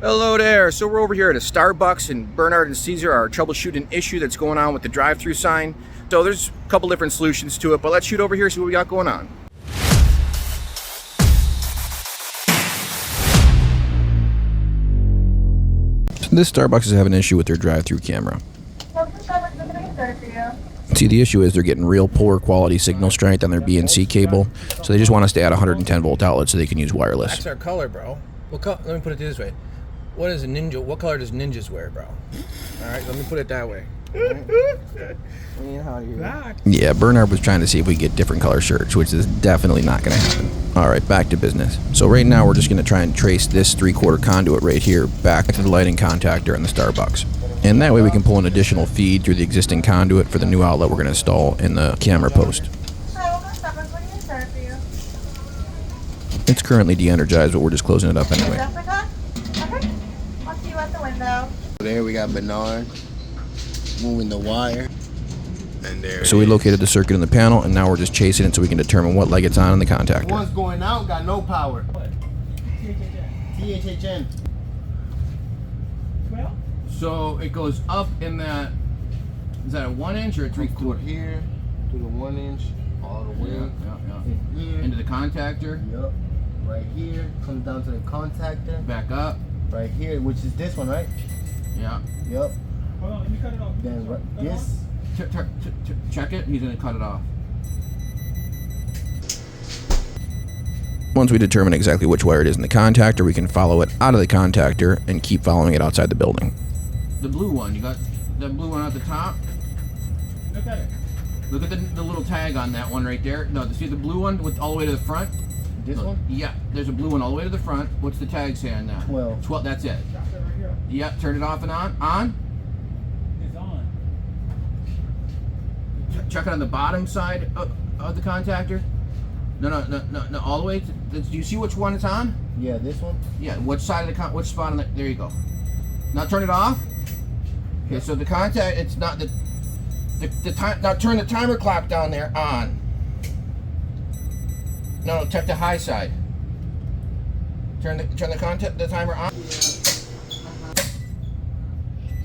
Hello there. So we're over here at a Starbucks, and Bernard and Caesar are troubleshooting an issue that's going on with the drive-through sign. So there's a couple different solutions to it, but let's shoot over here and see what we got going on. So this Starbucks is having an issue with their drive-through camera. See, the issue is they're getting real poor quality signal strength on their B&C cable, so they just want us to add a 110 volt outlet so they can use wireless. That's our color, bro. Let me put it this way. What is a ninja? What color does ninjas wear, bro? All right, let me put it that way. Yeah, Bernard was trying to see if we get different color shirts, which is definitely not going to happen. All right, back to business. So right now we're just going to try and trace this 3/4 conduit right here back to the lighting contactor in the Starbucks. And that way we can pull an additional feed through the existing conduit for the new outlet we're going to install in the camera post. It's currently de-energized, but we're just closing it up anyway. Okay, I'll see you at the window. There we got Bernard moving the wire. And there So we located the circuit in the panel, and now we're just chasing it so we can determine what leg it's on in the contactor. One's going out, got no power. THHN. Well? So it goes up in that, is that a 1 inch or a 3/4? Here to the 1 inch, all the way. Yeah. Here. Into the contactor. Yup. Right here, comes down to the contactor. Back up. Right here, which is this one, right? Yeah. Yup. Hold on, let me cut it off. Then this. Check it. He's going to cut it off. Once we determine exactly which wire it is in the contactor, we can follow it out of the contactor and keep following it outside the building. The blue one, you got the blue one at the top? Look at it. Look at the little tag on that one right there. No, see the blue one with all the way to the front? This one? Yeah, there's a blue one all the way to the front. What's the tag say on that? 12. 12, that's it. Drop that right here. Yeah, turn it off and on. On? It's on. Check it on the bottom side of the contactor. No, all the way. Do you see which one it's on? Yeah, this one. Yeah, which side of the which spot on the, there you go. Now turn it off. Okay, so the contact, it's not the time. Now turn the timer clock down there on. No, check the high side. Turn the timer on.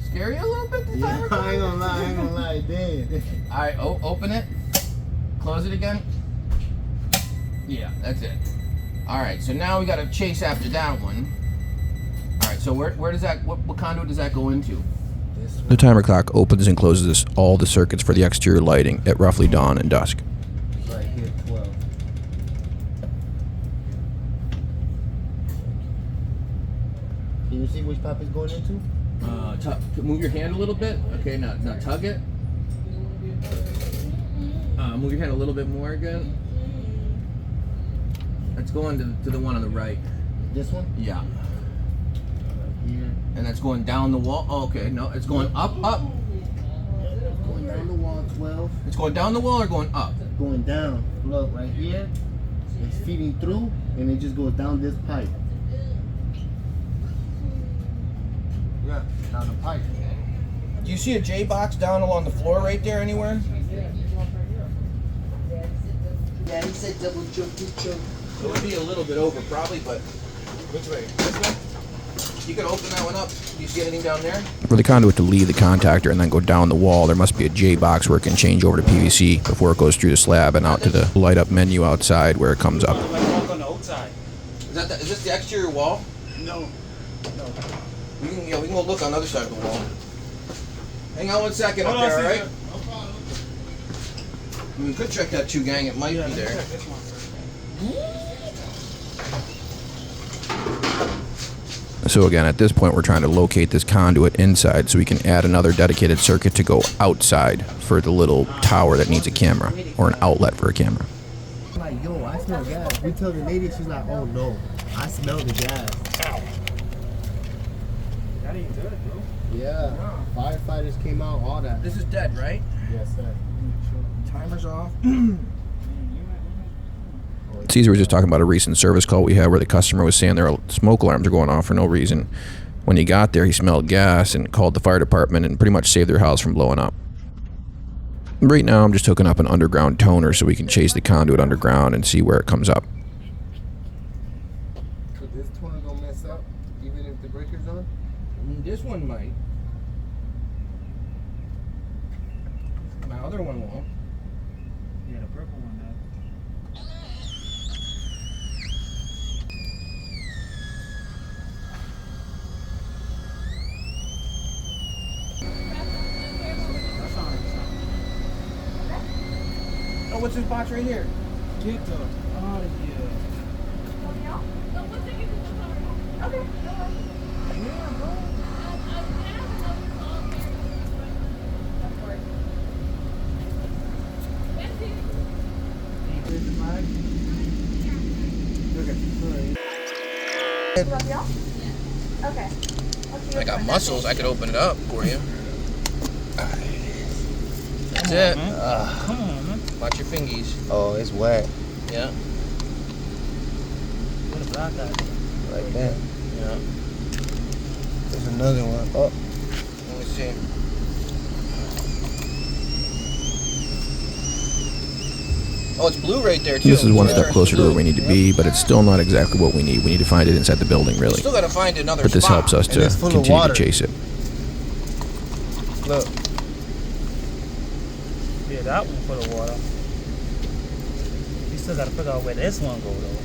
Scare you a little bit? The timer clock? I ain't gonna lie, it did. All right, open it. Close it again. Yeah, that's it. All right, so now we got to chase after that one. All right, so where does that, what conduit does that go into? The timer clock opens and closes all the circuits for the exterior lighting at roughly dawn and dusk. Right here, 12. Can you see which pipe it's going into? Move your hand a little bit. Okay, now tug it. Move your hand a little bit more again. It's going to the one on the right. This one? Yeah. Right here. And that's going down the wall. Oh, okay, no, it's going up. Going down the wall, 12. It's going down the wall or going up? Going down. Look, right here. It's feeding through, and it just goes down this pipe. Yeah, down the pipe. Do you see a J box down along the floor right there anywhere? Yeah, he said double choke, choke. It would be a little bit over probably, but which way? This way? You could open that one up. Do you see anything down there? For the conduit to leave the contactor and then go down the wall, there must be a J box where it can change over to PVC before it goes through the slab and out to the light up menu outside where it comes up. Walk on the outside. Is this the exterior wall? No. We can go look on the other side of the wall. Hang on 1 second up there, alright? No problem. We could check that 2 gang, it might be there. Check this one first. So again, at this point, we're trying to locate this conduit inside so we can add another dedicated circuit to go outside for the little tower that needs a camera, or an outlet for a camera. Like, yo, I smell gas. We tell the lady, she's like, oh no, I smell the gas. That ain't good, bro. Yeah, firefighters came out, all that. This is dead, right? Yes, sir. Timer's off. Caesar was just talking about a recent service call we had where the customer was saying their smoke alarms are going off for no reason. When he got there, he smelled gas and called the fire department and pretty much saved their house from blowing up. Right now, I'm just hooking up an underground toner so we can chase the conduit underground and see where it comes up. So this toner gonna mess up, even if the breaker's on? This one might. My other one won't. Yeah, the purple one now. That's on. Oh, what's this box right here? Get the out of here. Okay. Yeah, bro. Here's the flag. Okay. I got muscles. I could open it up for you. That's Come it. on, man. Come on, man. Watch your fingies. Oh, it's wet. Yeah. Where the black at? Right there. Yeah. There's another one. Oh. Let me see. Oh, it's blue right there too. This is one Yeah. step closer to where we need to be, but it's still not exactly what we need. We need to find it inside the building, We really. still gotta find another But this spot. helps us And to it's full of continue to water. chase it. Look. Yeah, that one for the water. You still gotta figure out where this one go though.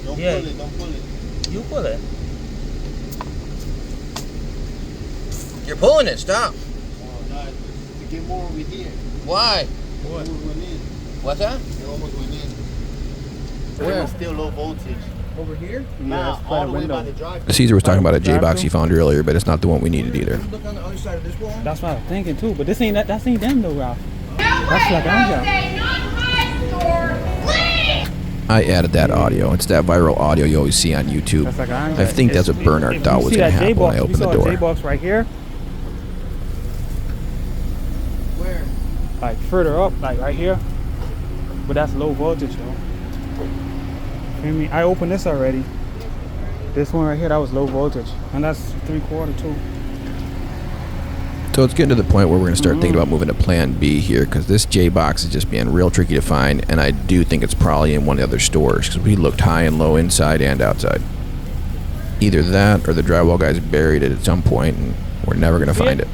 Don't Yeah. pull it. Don't pull it. You pull it. You're pulling it. Stop. Oh, no. To get more over here. Why? What? Almost went in. What's that? It almost went in. Where? It's still low voltage. Over here? Nah, all the way by the drive. Caesar was talking about a J-box he found earlier, but it's not the one we needed either. Look on the other side of this wall. That's what I was thinking too. But this ain't that. That ain't them though, Ralph. That's like I'm job. I added that audio. It's that viral audio you always see on YouTube. That's like I'm I think that's what Bernard thought was going to happen when I opened the door. J-box right here, Where? like further up, like right here. But that's low voltage though. Feel me? I opened this already. This one right here, that was low voltage, and that's 3/4 too. So it's getting to the point where we're going to start thinking about moving to Plan B here, because this J-box is just being real tricky to find, and I do think it's probably in one of the other stores, because we looked high and low inside and outside. Either that or the drywall guy's buried it at some point, and we're never going to find it.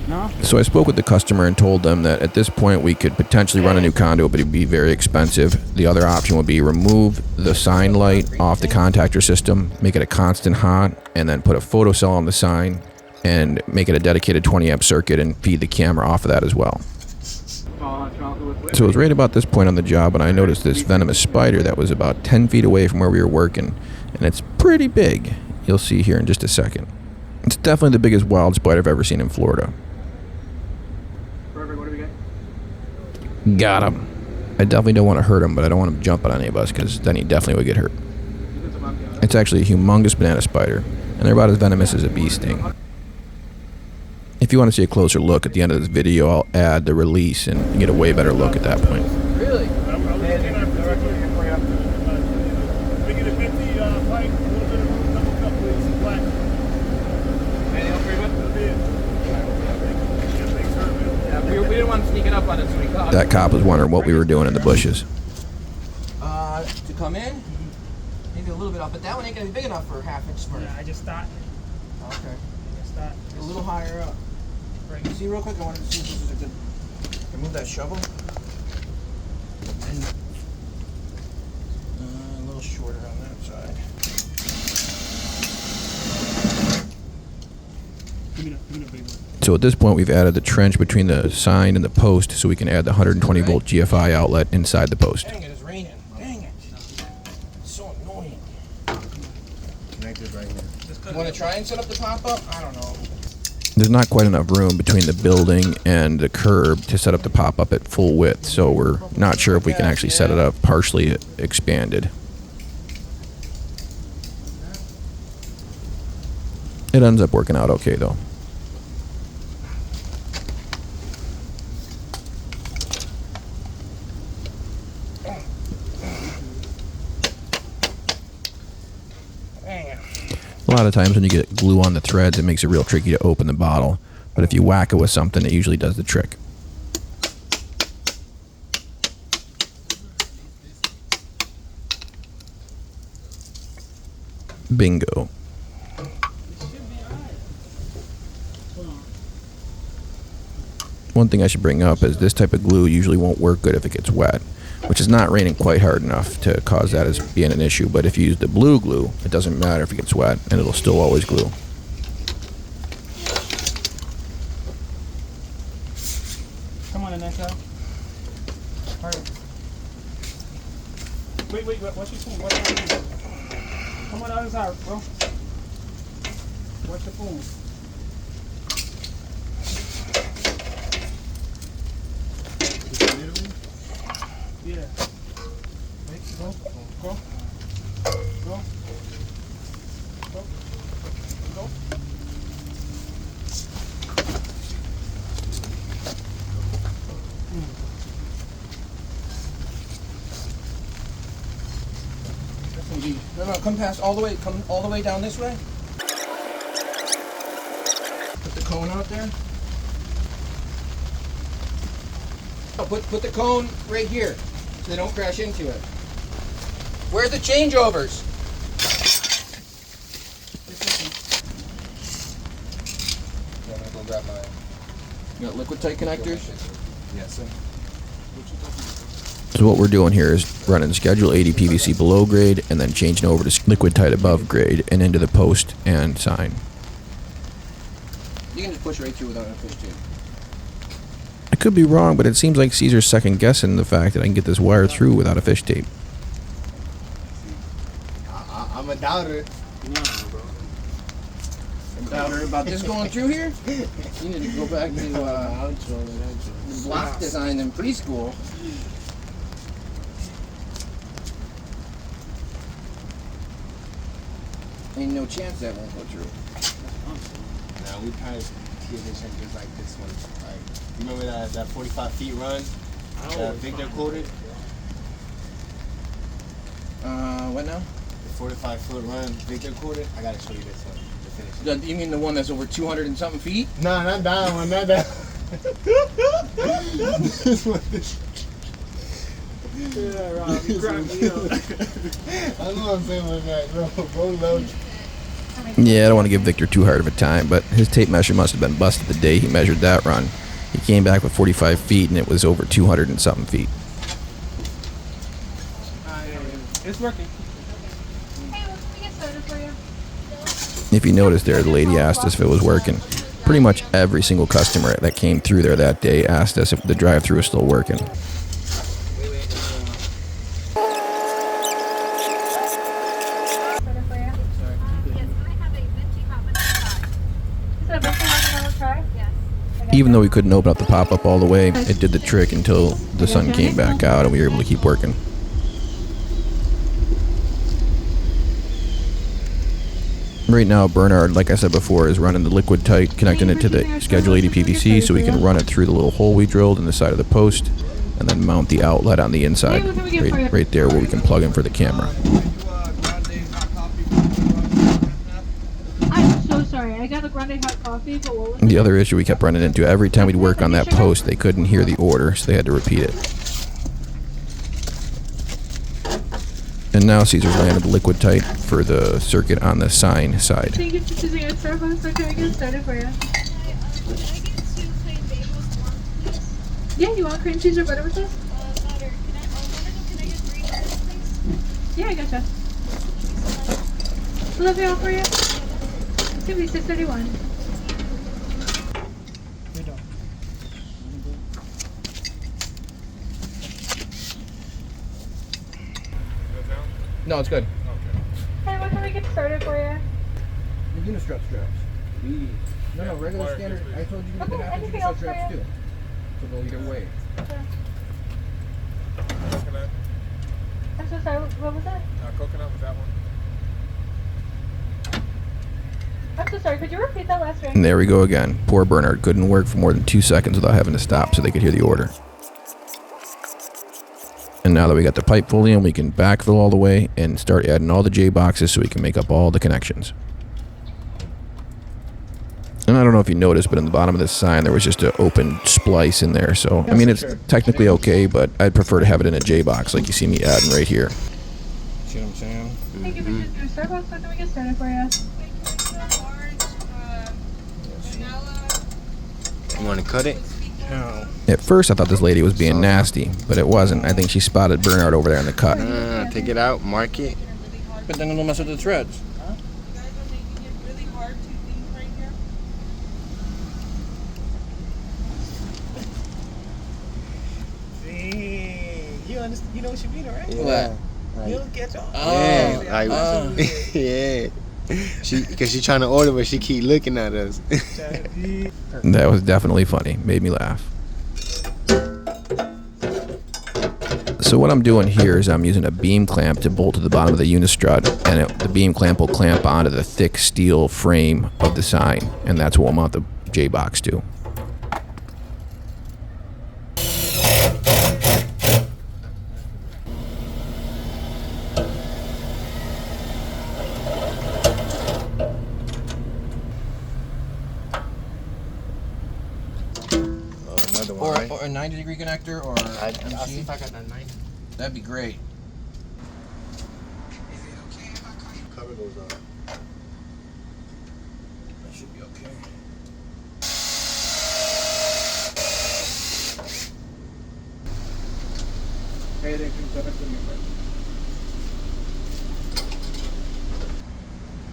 No? So I spoke with the customer and told them that at this point we could potentially run a new conduit, but it'd be very expensive. The other option would be remove the sign light off the contactor system, make it a constant hot, and then put a photocell on the sign and make it a dedicated 20 amp circuit and feed the camera off of that as well. So it was right about this point on the job when I noticed this venomous spider that was about 10 feet away from where we were working, and it's pretty big. You'll see here in just a second. It's definitely the biggest wild spider I've ever seen in Florida. Perfect. What do we get? Got him. I definitely don't want to hurt him, but I don't want him jumping on any of us, because then he definitely would get hurt. It's actually a humongous banana spider, and they're about as venomous as a bee sting. If you want to see a closer look at the end of this video, I'll add the release and get a way better look at that point. Really? We didn't want to sneak it up on us, so we caught That cop was wondering what we were doing in the bushes. to come in, maybe a little bit up, but that one ain't gonna be big enough for a half-inch smurf. Yeah, I just thought. Okay. I just thought. A little higher up. Right. See real quick, I wanted to see if this is a good. Remove that shovel. And a little shorter on that side. Give me the big one. So at this point, we've added the trench between the sign and the post so we can add the 120 volt GFI outlet inside the post. Dang it, it's raining. Dang it. It's so annoying. Connect it right here. You want to try and set up the pop-up? I don't know. There's not quite enough room between the building and the curb to set up the pop-up at full width, so we're not sure if we can actually set it up partially expanded. It ends up working out okay, though. A lot of times when you get glue on the threads, it makes it real tricky to open the bottle. But if you whack it with something, it usually does the trick. Bingo. One thing I should bring up is this type of glue usually won't work good if it gets wet, which is not raining quite hard enough to cause that as being an issue. But if you use the blue glue, it doesn't matter if it gets wet, and it'll still always glue. Come on the next side. Hurry. Wait, what's your spoon? What's your spoon? Come on the other side, bro. What's your spoon? Yeah. Wait, go. Go. Go. Go. Go. No, come past all the way. Come all the way down this way. Put the cone out there. Oh, put the cone right here, so they don't crash into it. Where are the changeovers? I'm gonna go grab my. You got liquid tight connectors? Yes, sir. So what we're doing here is running Schedule 80 PVC below grade and then changing over to liquid tight above grade and into the post and sign. You can just push right through without a fish tape. I could be wrong, but it seems like Caesar's second guessing the fact that I can get this wire through without a fish tape. I'm a doubter. A doubter about this going through here? You need to go back to the block design in preschool. Ain't no chance that won't go through. Nah, we probably give this one just like this one. Like, you remember that 45 feet run that Victor quoted? What now? The 45-foot run Victor quoted? I gotta show you this one to finish it. You mean the one that's over 200 and something feet? No, not that one, not that this one. Yeah, Rob, you cracked me up. I know what I'm saying with that, bro. Load. Yeah, I don't want to give Victor too hard of a time, but his tape measure must have been busted the day he measured that run. He came back with 45 feet and it was over 200 and something feet. It's working. Hey, let me get soda for you. If you noticed there, the lady asked us if it was working. Pretty much every single customer that came through there that day asked us if the drive-thru was still working. Soda for you. Yes, can I have a venti hot vanilla? Is it a venti hot vanilla try? Yes. Even though we couldn't open up the pop-up all the way, it did the trick until the sun came back out and we were able to keep working. Right now, Bernard, like I said before, is running the liquid tight, connecting it to the Schedule 80 PVC so we can run it through the little hole we drilled in the side of the post and then mount the outlet on the inside, right there where we can plug in for the camera. I'm so sorry. I got a grande hot coffee, but what was The other issue we kept running into, every time we'd work on that post, they couldn't hear the order, so they had to repeat it. And now Caesar's landed the liquid tight for the circuit on the sign side. Thank you for choosing a Starbucks. So can I get started for you? Yeah, you want cream cheese or butter with this? Yeah, I gotcha. Love you all for you. It's gonna be $6.31. No, it's good. Hey, what can we get started for you? The Unistrap straps. No, regular standard. I told you Okay, to have the anything Unistrap else for straps you? too. To go either way. Coconut. I'm so sorry, what was that? Coconut was that one. I'm so sorry, could you repeat that last And ring? there we go again. Poor Bernard couldn't work for more than 2 seconds without having to stop so they could hear the order. And now that we got the pipe fully in, we can backfill all the way and start adding all the J boxes so we can make up all the connections. And I don't know if you noticed, but in the bottom of this sign there was just an open splice in there. So, I mean, it's technically okay, but I'd prefer to have it in a J box like you see me adding right here. See what I'm saying? Thank you for choosing a Starbucks. What can we get started for you? Orange, vanilla, You want to cut it? No. At first, I thought this lady was being nasty, but it wasn't. I think she spotted Bernard over there in the cut. Take it out, mark it. But then it'll mess with the threads. You know what you mean, right? Yeah. You don't catch on. Oh. Yeah. Because she's trying to order, but she keep looking at us. That was definitely funny. Made me laugh. So what I'm doing here is I'm using a beam clamp to bolt to the bottom of the unistrut, and the beam clamp will clamp onto the thick steel frame of the sign, and that's what we'll mount the J-box to. Another one, right? Or a 90-degree connector, or I'll MC. see if I got that 90. That'd be great. Cover goes on. That should be okay.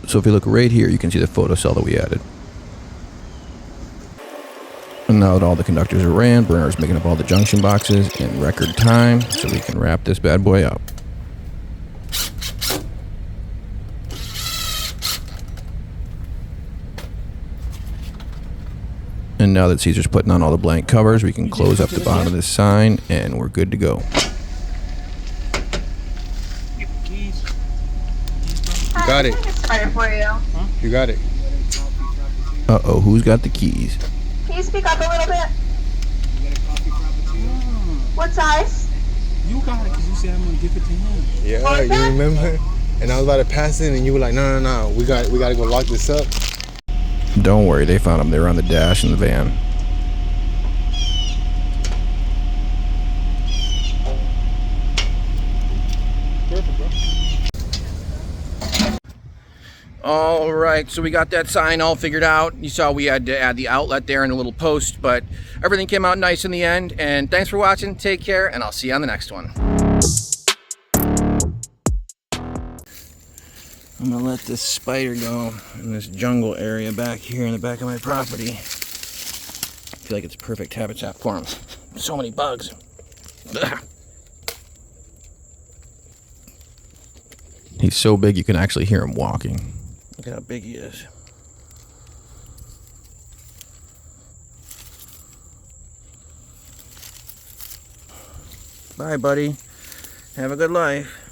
So if you look right here, you can see the photocell that we added. And now that all the conductors are ran, Bernard's making up all the junction boxes in record time so we can wrap this bad boy up. And now that Caesar's putting on all the blank covers, we can close up the bottom of this sign and we're good to go. You got it. Started for you. You got it. Uh-oh, who's got the keys? Can you speak up a little bit? What size? You got it because you said I'm going to give it to him. Yeah, you remember? And I was about to pass it, and you were like, no. We got to go lock this up. Don't worry, they found them. They were on the dash in the van. All right, so we got that sign all figured out. You saw we had to add the outlet there and a little post, but everything came out nice in the end. And thanks for watching. Take care, and I'll see you on the next one. I'm gonna let this spider go in this jungle area back here in the back of my property. I feel like it's perfect habitat for him. So many bugs. Ugh. He's so big you can actually hear him walking. Look at how big he is. Bye, buddy. Have a good life.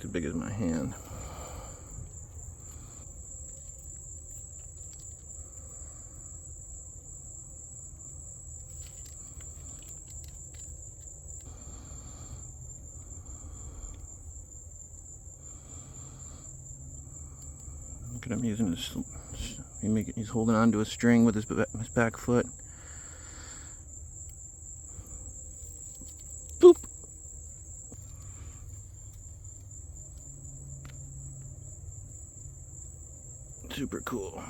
As big as my hand. Look at him using his. He's holding on to a string with his back foot. Boop. Super cool.